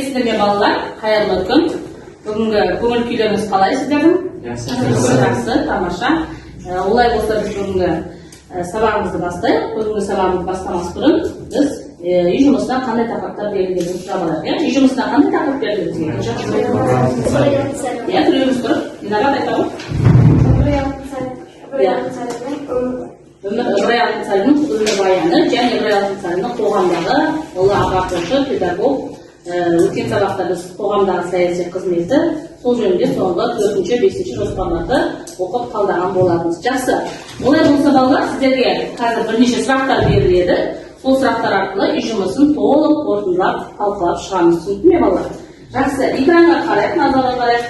Сәлеметсіздер ме балалар? Қайырлы күн. Бүгінгі көңіл күйлеріңіз қалай сіздердің? Жақсы, тамаша. Олай болса біз бүгінгі сабағымызды бастайық. Бүгінгі сабағымызды бастамас бұрын біз үй жұмысына қандай тақырыптар берілгенін сұрап алайық. Үй жұмысына қандай тақырып берілген бізге? Біреуіміз тұрып, Динара айтамын. Ыбырай Алтынсариннің өмірбаяны және Ыбырай Алтынсариннің қоғамдағы ұлы ағартушы педагог. Өткен сабақта біз қоғамдағы саяси қызметі сол жөнінде соңғы 4-5 жоспарларды оқып талдаған болатынбыз. Жақсы. Олай болса балалар, сіздерге қазір бірнеше сұрақтар беріледі. Сол сұрақтар арқылы үй жұмысын толық қорытындылап талқылап шығамыз. Түсінікті ме балалар? Жақсы. Экранға қарайық, назарға қарайық.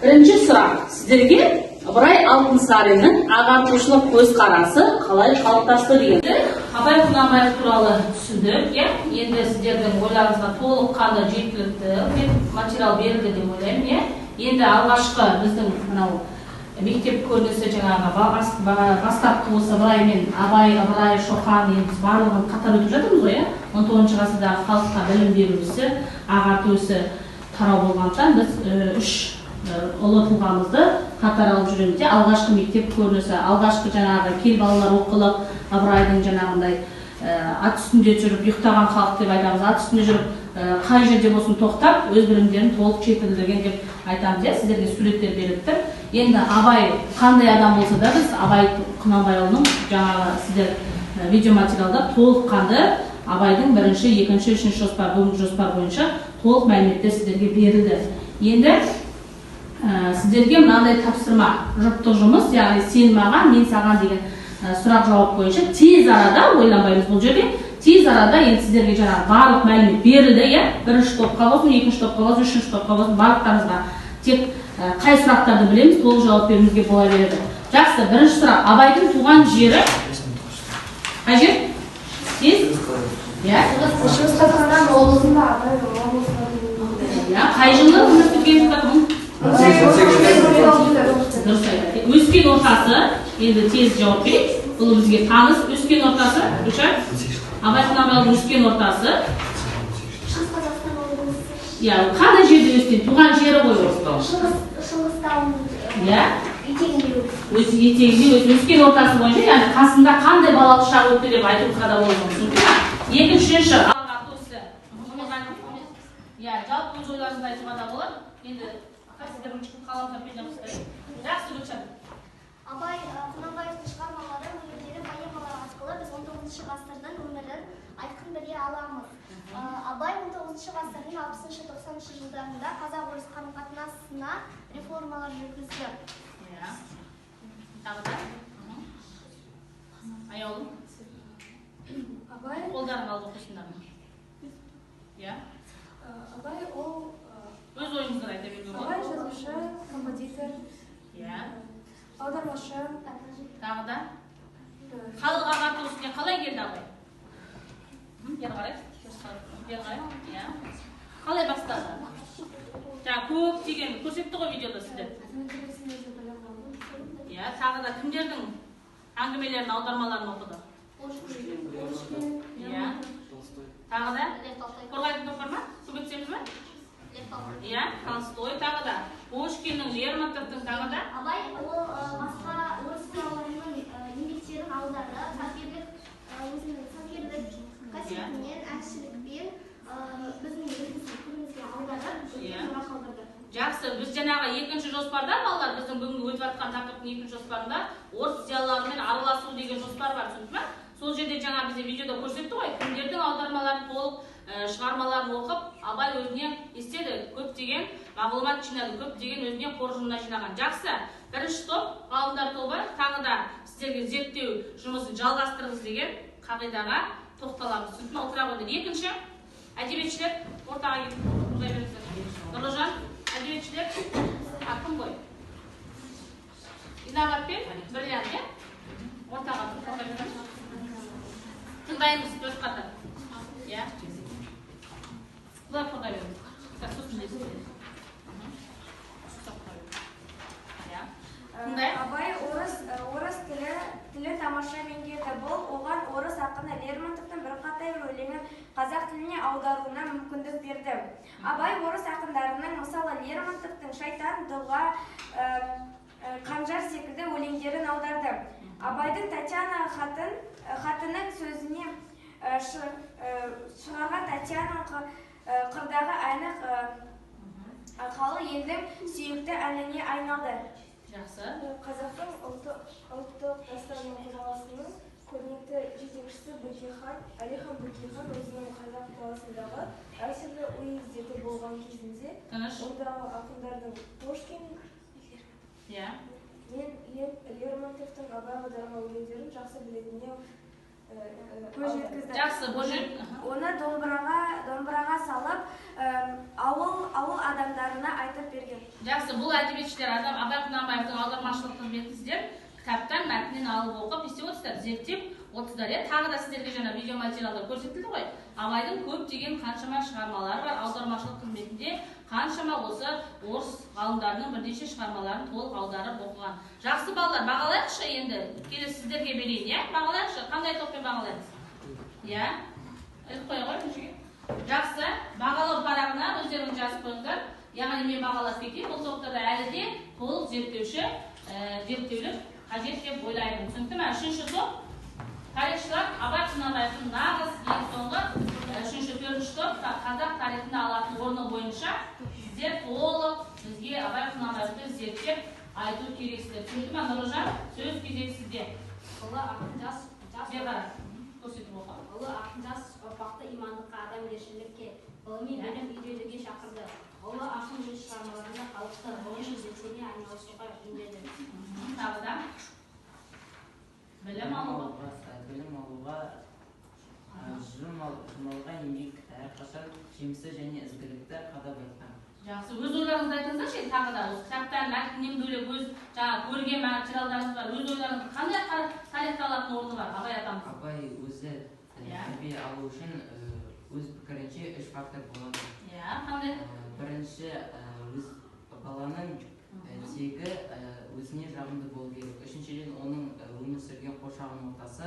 Бірінші сұрақ. Сіздерге Ыбырай Алтынсариннің ағартушылық көзқарасы қалай қалыптасты дегенді. Абай Құнанбаев туралы түсіндік, енді сіздердің ойларыңызға толыққанды жеткілікті материал берілді деп ойлаймын. Енді алғашқы біздің мынау мектеп көрінісі жаңағы бастапқы осы Ыбырай мен Абай, Шоқан, енді барлығын қатар өтіп жатырмыз ғой, 19 ғасырдағы халыққа білім беру ісі, ағарту ісі тарау болғандықтан біз үш ұлы тұлғамызды қатар алып жүреміз. Алғашқы мектеп көрінісі, алғашқы жаңағы кел балалар оқылып, Ыбырайдың жаңағындай ат үстінде жүріп, ұйықтаған халық деп айтамыз, ат үстінде жүріп, қай жерде болсын тоқтап, өз білімдерін толық жетілдірген деп айтамыз. Сіздерге суреттер беріп тұр. Енді Абай қандай адам болса да біз Абай Құнанбайұлының жаңағы сіздер видеоматериалда толыққанды Абайдың бірінші, екінші, үшінші жоспар, бүгінгі жоспар бойынша толық мәліметтер сіздерге берілді. Енді сіздерге мынандай тапсырма, жұптық жұмыс, яғни сен маған, мен саған деген сұрақ жауап бойынша тез арада, ойланбаймыз бұл жерде, тез арада енді сіздерге жаңағы барлық мәлімет берілді, бірінші топқа болсын, екінші топқа болсын, үшінші топқа болсын, барлықтарыңызға тек қай сұрақтарды білеміз, толық жауап беруімізге бола береді. Жақсы, бірінші сұрақ, Абайдың туған жері қай жер? Сіз? Шығыс Қазақстан облысында Абай облысында. Қай жылы өмір сүрген? Өскен ортасы, енді тез жауап берейік. Бұл бізге таныс. Өскен ортасы, Абай Құнанбайұлының өскен ортасы. Шығыс Қазақстан облысы. Қандай жерде өскен? Туған жері ғой. Шығыстан етегінде өскен ортасы бойынша, яғни қасында қандай балалық шағы өтті деп айтуға да болады. Екіншінші жалпы өз ойларыңызды айтуға да болады. Енді сіздер үшін қаламсап береміз. Жақсы Гүлшат. Абай Құнанбаевтың шығармалары, өлеңдері, поэмалар арқылы біз 19 ғасырдың өмірін айқын біле аламыз. Абай 19 ғасырдың 60-90 жылдарында қазақ-орыс қарым-қатынасына реформалар жүргізді. Тағы да? Аяулым? Қолдарын алып оқысындар ма? Абай ол өз ойыңызды айта беруге болады. Абай жазушы, композитор, аудармашы. Тағы да? Халық ағарту ісіне қалай келді Абай? Бері қарай? Қалай бастады? Көп деген көрсетті ғой видеода сіздер. Тағы да кімдердің әңгімелерін, аудармаларын оқыды? Тағы да? Қорғайтын топ бар ма? Көп етсеміз ба? Толстой. Тағы да? Пушкиннің, Лермонтовтың. Тағы да? Абай басқа орыс қалаларының еңбектерін аударды, саперлік қасиетімен, әншілікпен біздің көрімізге аударды. Жақсы, біз жаңағы екінші жоспарда, балалар, біздің бүгінгі өтіп жатқан тақырыптың екінші жоспарында орыс зиялыларымен араласу деген жоспар бар, түсіндіңіз ме? Сол жерде жаңа бізде видеода көрсетті ғой, кімдердің аудармаларын толық шығармаларын оқып, Абай өзіне естеді, көптеген мағлұмат жинады, көптеген өзіне қоржынына жинаған. Жақсы, бірінші топ, ғалымдар тобы, тағы да сіздерге зерттеу жұмысын жалғастырыңыз деген қағидаға тоқталамыз. Түсіндіңіз ме? Отыра қойды. Екінші, әдебиетшілер ортаға келіп Нұрлыжан, әдебиетшілер кім ғой? Инабат пен Бірлан, ортаға тыңдаймыз төрт қатар. Бұлар қорғай беріңіз. Абай орыс тілі тамаша меңгерді. Бұл оған орыс ақыны Лермонтовтың бірқатар өлеңін қазақ тіліне аудару аударуына мүмкіндік берді. Абай орыс ақындарының, мысалы Лермонтовтың «Шайтан», «Дұға», «Қанжар» секілді өлеңдерін аударды. Абайдың «Татьяна» хатының сөзіне шығарған «Татьяна» қырдағы айнық халық елдің сүйікті әніне айналды. Жақсы. Қазақтың ұлттық дастан қозғалысының көрнекті жетекшісі Бөкейхан, Әлихан Бөкейхан өзінің қазақ даласындағы әртүрлі ой іздеті болған кезінде, ондағы ақындардың Пушкин мен Лермонтовтың Абай аударма өлеңдерін жақсы білетініне көз жеткізді. Жақсы, оны домбыраға салып, ауыл адамдарына айтып берген. Жақсы, бұл әдебиетшілер Абай Құнанбаевтың аудармашылық қызметін сіздер кітаптан мәтінен алып оқып, істеп отырсыздар, зерттеп отырсыздар. Тағы да сіздерге жаңа видеоматериалдар көрсетілді ғой. Абайдың көптеген қаншама шығармалары бар, аудармашылық қызметінде қаншама осы орыс ғалымдарының бірнеше шығармаларын толық аударып оқыған. Жақсы балалар, бағалайықшы енді. Келесі сіздерге берейін, иә? Бағалайықшы. Қандай топпен бағалаймыз? Иә? Іліп қоя ғой, көшеге. Жақсы. Бағалау парағына өздеріңіз жазып қойыңдар. Яғни мен бағалап кетейін. Бұл топтарда әлі де толық зерттеулік қажет деп ойлаймын. Түсінікті ме? Үшінші топ. Тарихшылар Абай Құнанбаевтың нағыз ең соңғы үшінші, төртінші топ қазақ тарихында алатын орны бойынша сіздер толық бізге Абай Құнанбаевты зерттеп айту керексіздер. Түсінікті ме, Нұржан? Сөз кезегі сізде. Ұлы ақын жас көрсетіп оқы. Ұлы ақын жас ұрпақты имандылыққа, адамгершілікке, ғылыми білім үйренуге шақырды. Ұлы ақын өз шығармаларында халықты ғылыми белсене айналысуға үндеді. Тағы да білім алуға, жұмылға еңбек әрқашан жемісті және ізгілікті қадап айтқан. Жақсы, өз ойларыңызды айтыңыздаршы, тағы да осы кітаптан мәтіннен бөлек өз көрген материалдарыңыз бар, өз ойларыңыз қандай тарихта алатын орны бар Абай атамыз? Абай өзі тәрбие алу үшін өз пікірінше үш фактор болады. Қандай? Бірінші, өз баланың тегі өзіне жағымды болу керек. Үшіншіден, оның өмір сүрген қоршаған ортасы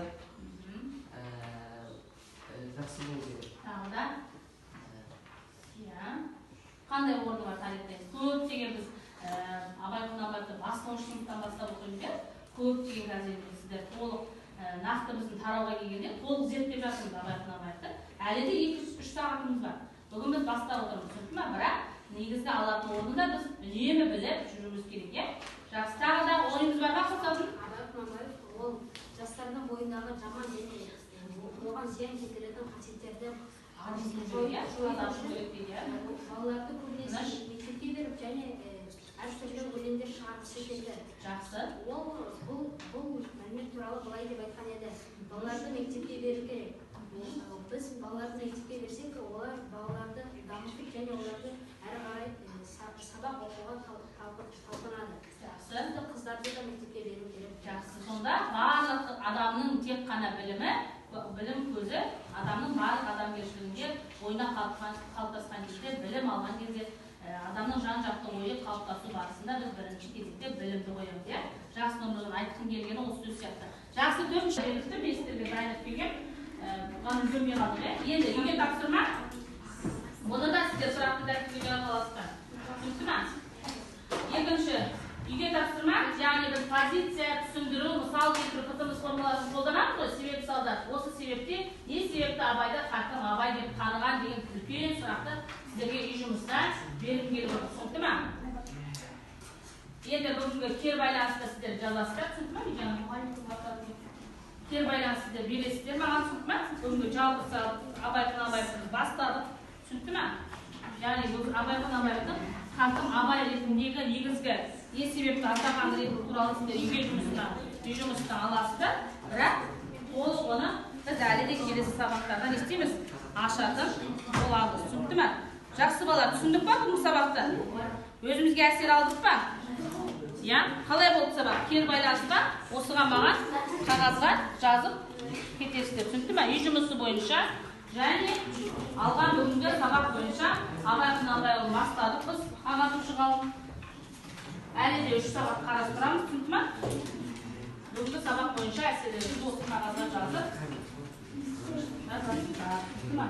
жақсы болу керек. Тағы да? Қандай орны бар тарихта? Көптеген біз Абай Құнанбаевты бастауыш сыныптан бастап оқимыз. Көптеген газетте сіздер толық нақты біздің тарауға келгенде толық зерттеп жатырмыз Абай Құнанбаевты. Әлі де 2-3 сағатымыз бар. Бүгін біз бастап отырмыз, түсінікті ме? Бірақ негізгі алатын орнында біз үнемі біліп жүруіміз керек. Жақсы, тағы да ойыңыз бар ма қосатын? Абай Құнанбаев ол жастардың бойындағы жаман және оған зиян келтіретін қасиеттерді балаларды көбінесе мектепке беріп және әртүрлі өлеңдер шығарғысы келді. Жақсы. Ол бұл мәлімет туралы былай деп айтқан еді. Балаларды мектепке беру керек. Біз балаларды мектепке берсек, олар балаларды дамытып және оларды әрі қарай сабақ оқуға талпынады. Жақсы. Қыздарды да мектепке беру керек. Жақсы. Сонда барлық адамның тек қана білім көзі адамның барлық адамгершілігінде ойына қалыптасқан кезде, білім алған кезде, адамның жан-жақты ойы қалыптасу барысында біз бірінші кезекте білімді қоямыз. Жақсы, Нұржан, айтқым келгені осы сөз сияқты. Жақсы, төртінші белгісті министрге дайындап келген. Бұған үлгермей қалдық. Енді үйге тапсырма. Оны да сіздер сұрақты дәрістеуге аласыздар. Түсінікті ме? Екінші, үйге тапсырма, яғни біз позиция, түсіндіру, мысал келтіру, қысымыз формаларын қолданамыз ғой, себеп салдар. Осы себепте не себепті Абайды хакім Абай деп таныған деген үлкен сұрақты сіздерге үй жұмысына беріп келіп отыр. Түсінікті ме? Енді бүгінгі кері байланысты сіздер жазасыздар. Түсінікті ме? Кері байланысты сіздер бересіздер маған, түсінікті ме? Бүгінгі жалпысы Абай Құнанбаевты бастадық. Түсінікті ме? Яғни Абай Құнанбаевтың хакім Абай ретіндегі негізгі не себепті атаған ретінде туралы сіздер үй жұмысына аласыздар. Бірақ толық оны біз әлі де келесі сабақтардан естиміз, ашатын боламыз. Түсінікті ме? Жақсы балалар, түсіндік па бүгінгі сабақты? Өзімізге әсер алдық па? Қалай болды сабақ? Кері байланысқа осыған маған қағазға жазып кетесіздер. Түсінікті ме? Үй жұмысы бойынша және алған бүгінгі сабақ бойынша Абай Құнанбайұлын бастадық біз ағартушы ғалым. Әлі де 3 сабақ қарастырамыз, түсінікті ме? Бүгінгі сабақ бойынша әсерлерді осы қағазға жазып. Түсінікті ме?